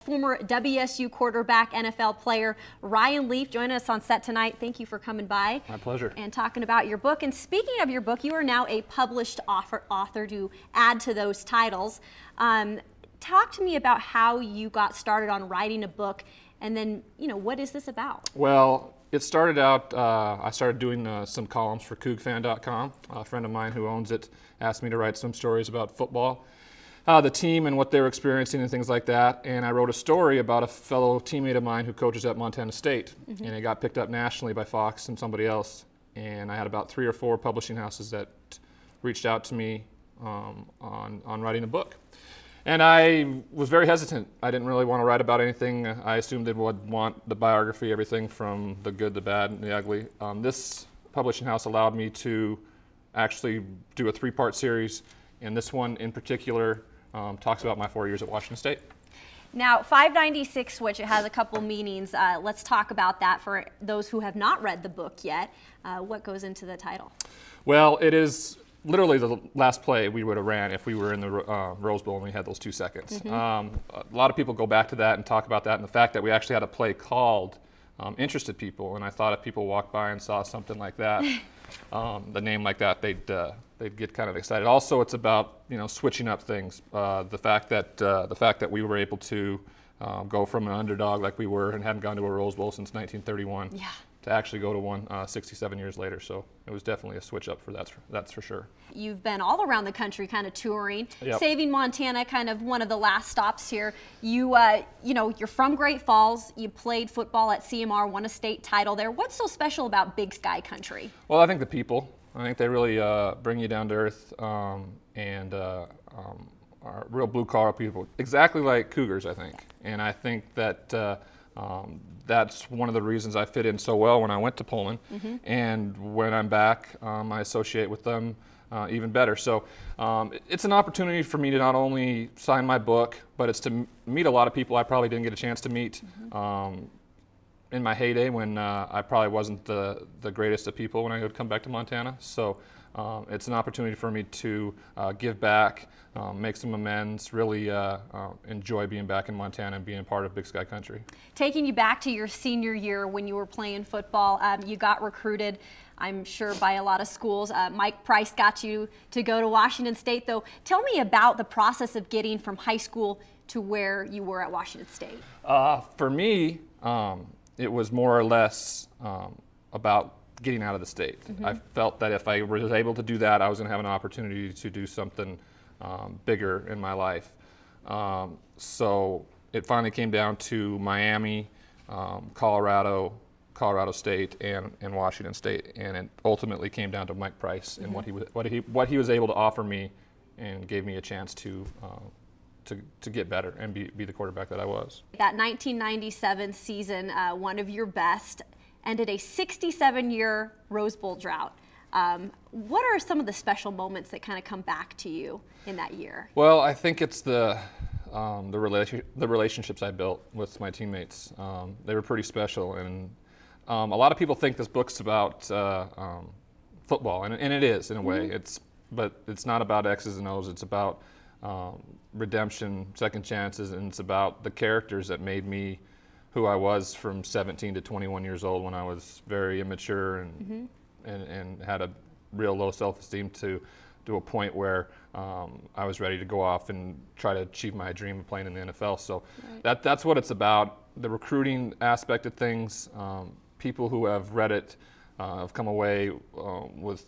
Former WSU quarterback, NFL player Ryan Leach joining us on set tonight. Thank you for coming by. My pleasure. And talking about your book. And speaking of your book, you are now a published author to add to those titles. Talk to me about how you got started on writing a book, and then, what is this about? Well, it started out, I started doing some columns for CougFan.com. A friend of mine who owns it asked me to write some stories about football. The team and what they were experiencing and things like that. And I wrote a story about a fellow teammate of mine who coaches at Montana State. And it got picked up nationally by Fox and somebody else. And I had about 3 or 4 publishing houses that reached out to me on writing a book. And I was very hesitant. I didn't really want to write about anything. I assumed they would want the biography, everything from the good, the bad, and the ugly. This publishing house allowed me to actually do a 3-part series. And this one in particular talks about my 4 years at Washington State. Now, 596 switch, it has a couple meanings. Let's talk about that for those who have not read the book yet. What goes into the title? Well, it is literally the last play we would have ran if we were in the Rose Bowl and we had those 2 seconds. A lot of people go back to that and talk about that, and the fact that we actually had a play called interested people. And I thought if people walked by and saw something like that, the name like that, they'd get kind of excited. Also, it's about switching up things. The fact that we were able to go from an underdog like we were and hadn't gone to a Rose Bowl since 1931 to actually go to one 67 years later. So it was definitely a switch up for that's for sure. You've been all around the country, kind of touring, Yep. saving Montana, kind of one of the last stops here. You're from Great Falls. You played football at CMR, won a state title there. What's so special about Big Sky Country? Well, I think the people. I think they really bring you down to earth and are real blue-collar people, exactly like Cougars, I think. And I think that that's one of the reasons I fit in so well when I went to Poland. And when I'm back, I associate with them even better. So it's an opportunity for me to not only sign my book, but it's to meet a lot of people I probably didn't get a chance to meet. In my heyday when I probably wasn't the greatest of people when I would come back to Montana. So it's an opportunity for me to give back, make some amends, really enjoy being back in Montana and being a part of Big Sky Country. Taking you back to your senior year when you were playing football, you got recruited, I'm sure, by a lot of schools. Mike Price got you to go to Washington State, though. Tell me about the process of getting from high school to where you were at Washington State. For me, it was more or less about getting out of the state. I felt that if I was able to do that, I was going to have an opportunity to do something bigger in my life. So it finally came down to Miami, Colorado State, and Washington State, and it ultimately came down to Mike Price and what he was able to offer me, and gave me a chance to get better and be the quarterback that I was. That 1997 season, one of your best, ended a 67-year Rose Bowl drought. What are some of the special moments that kind of come back to you in that year? Well, I think it's the relationships I built with my teammates. They were pretty special, and a lot of people think this book's about football, and it is in a way. But it's not about X's and O's. It's about redemption, second chances, and it's about the characters that made me who I was from 17 to 21 years old, when I was very immature and had a real low self-esteem to a point where I was ready to go off and try to achieve my dream of playing in the NFL. So that's what it's about, the recruiting aspect of things. People who have read it have come away with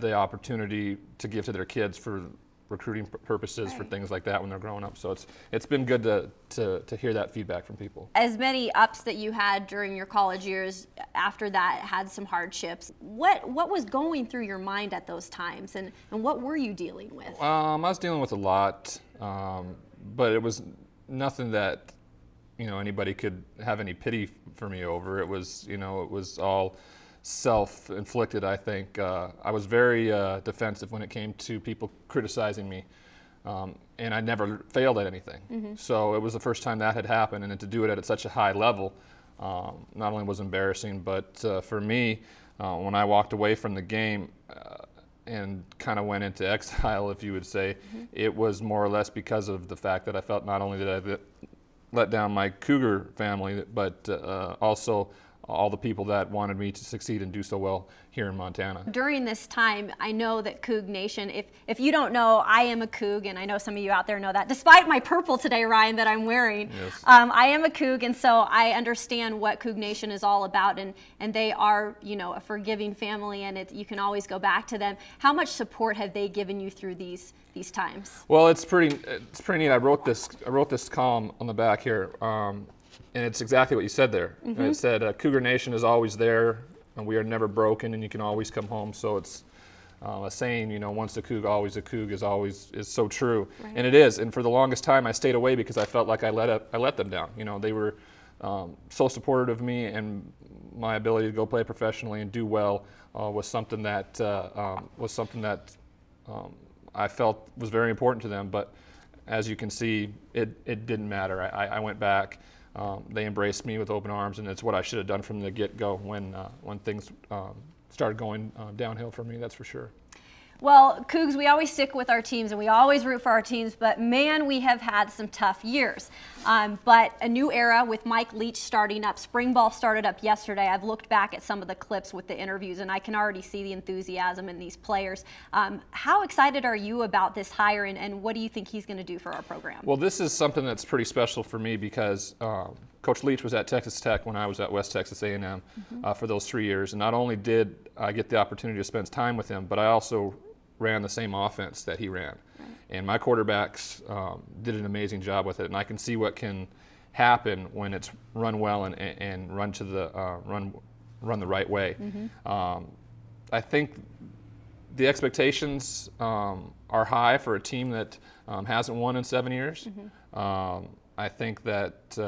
the opportunity to give to their kids for recruiting purposes, for things like that when they're growing up. So it's been good to hear that feedback from people. As many ups that you had during your college years, after that had some hardships. What was going through your mind at those times, and what were you dealing with? I was dealing with a lot, but it was nothing that anybody could have any pity for me over. It was it was all self-inflicted, I think. I was very defensive when it came to people criticizing me, and I never failed at anything. So it was the first time that had happened, and to do it at such a high level not only was embarrassing, but for me, when I walked away from the game, and kind of went into exile, if you would say, it was more or less because of the fact that I felt not only did I let down my Cougar family, but also all the people that wanted me to succeed and do so well here in Montana. During this time, I know that Cougar Nation, if you don't know, I am a Coug, and I know some of you out there know that. Despite my purple today, Ryan, that I'm wearing, yes. I am a Coug, and so I understand what Cougar Nation is all about, and they are, you know, a forgiving family, and you can always go back to them. How much support have they given you through these times? Well, it's pretty neat. I wrote this column on the back here. And it's exactly what you said there. It said, Cougar Nation is always there, and we are never broken, and you can always come home. So it's a saying, you know, once a Coug, always a Coug is so true. Right. And it is. And for the longest time, I stayed away because I felt like I let them down. You know, they were so supportive of me, and my ability to go play professionally and do well was something that I felt was very important to them. But as you can see, it didn't matter. I went back. They embraced me with open arms, and it's what I should have done from the get-go when things started going downhill for me, that's for sure. Well, Cougs, we always stick with our teams and we always root for our teams, but man, we have had some tough years. But a new era with Mike Leach starting up. Spring ball started up yesterday. I've looked back at some of the clips with the interviews, and I can already see the enthusiasm in these players. How excited are you about this hire, and what do you think he's going to do for our program? Well, this is something that's pretty special for me because Coach Leach was at Texas Tech when I was at West Texas A&M for those 3 years. And not only did I get the opportunity to spend time with him, but I also ran the same offense that he ran. Right. And my quarterbacks did an amazing job with it. And I can see what can happen when it's run well and run to the run the right way. I think the expectations are high for a team that hasn't won in 7 years. I think that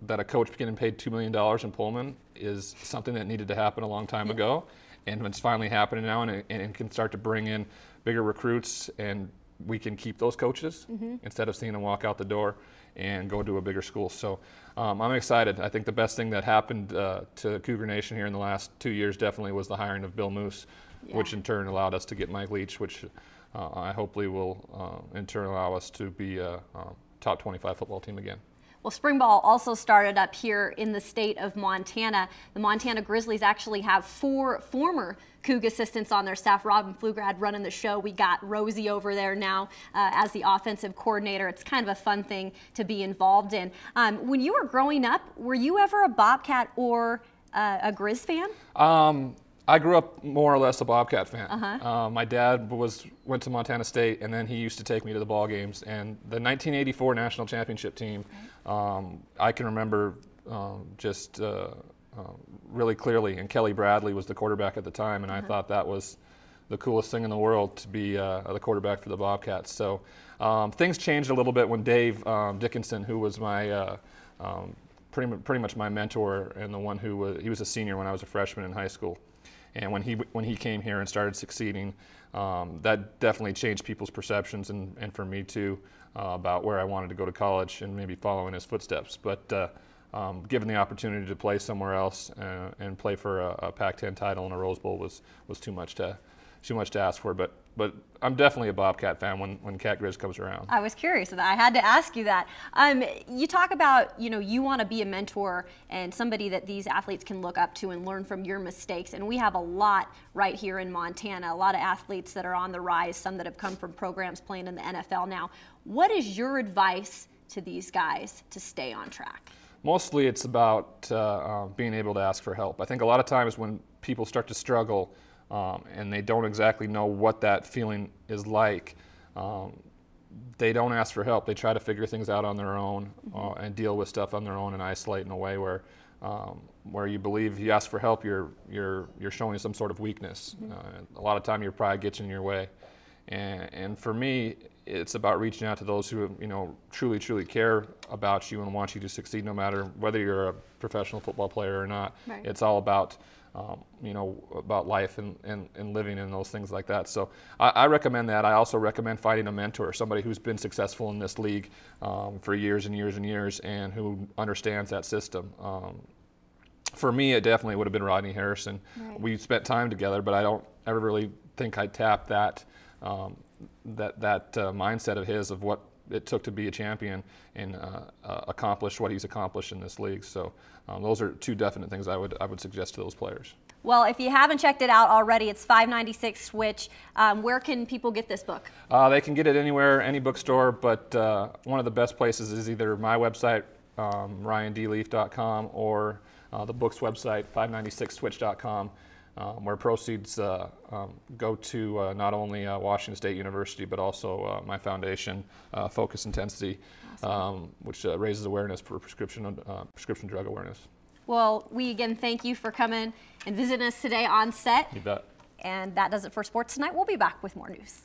that a coach getting paid $2 million in Pullman is something that needed to happen a long time ago, and it's finally happening now, and it can start to bring in bigger recruits, and we can keep those coaches instead of seeing them walk out the door and go to a bigger school. So I'm excited. I think the best thing that happened to Cougar Nation here in the last 2 years definitely was the hiring of Bill Moose, which in turn allowed us to get Mike Leach, which I hopefully will in turn allow us to be a top 25 football team again. Well, spring ball also started up here in the state of Montana. The Montana Grizzlies actually have 4 former Coug assistants on their staff. Robin Pflugrad running the show. We got Rosie over there now as the offensive coordinator. It's kind of a fun thing to be involved in. When you were growing up, were you ever a Bobcat or a Grizz fan? I grew up more or less a Bobcat fan. My dad went to Montana State, and then he used to take me to the ball games. And the 1984 national championship team, I can remember just really clearly. And Kelly Bradley was the quarterback at the time, and I thought that was the coolest thing in the world to be the quarterback for the Bobcats. So things changed a little bit when Dave Dickinson, who was my pretty much my mentor, and the one who he was a senior when I was a freshman in high school. And when he came here and started succeeding, that definitely changed people's perceptions, and for me too, about where I wanted to go to college and maybe follow in his footsteps. But given the opportunity to play somewhere else and play for a Pac-10 title and a Rose Bowl was too much to ask for. But I'm definitely a Bobcat fan when Cat Grizz comes around. I was curious of that. I had to ask you that. You talk about, you want to be a mentor and somebody that these athletes can look up to and learn from your mistakes. And we have a lot right here in Montana, a lot of athletes that are on the rise, some that have come from programs playing in the NFL now. What is your advice to these guys to stay on track? Mostly it's about being able to ask for help. I think a lot of times when people start to struggle, and they don't exactly know what that feeling is like, they don't ask for help. They try to figure things out on their own and deal with stuff on their own and isolate in a way where you believe if you ask for help, you're showing some sort of weakness. A lot of time your pride gets in your way, and for me, it's about reaching out to those who truly care about you and want you to succeed, no matter whether you're a professional football player or not. Right. It's all about about life and living and those things like that. So I recommend that. I also recommend finding a mentor, somebody who's been successful in this league for years and years and years, and who understands that system. For me, it definitely would have been Rodney Harrison. Right. We spent time together, but I don't ever really think I tapped that mindset of his, of what it took to be a champion and accomplish what he's accomplished in this league. So those are two definite things I would suggest to those players. Well, if you haven't checked it out already, it's $5.96 Switch. Where can people get this book? They can get it anywhere, any bookstore, but one of the best places is either my website, ryandleaf.com, or the book's website, 596switch.com, where proceeds go to not only Washington State University, but also my foundation, Focus Intensity, awesome. Which raises awareness for prescription drug awareness. Well, we again thank you for coming and visiting us today on set. You bet. And that does it for Sports Tonight. We'll be back with more news.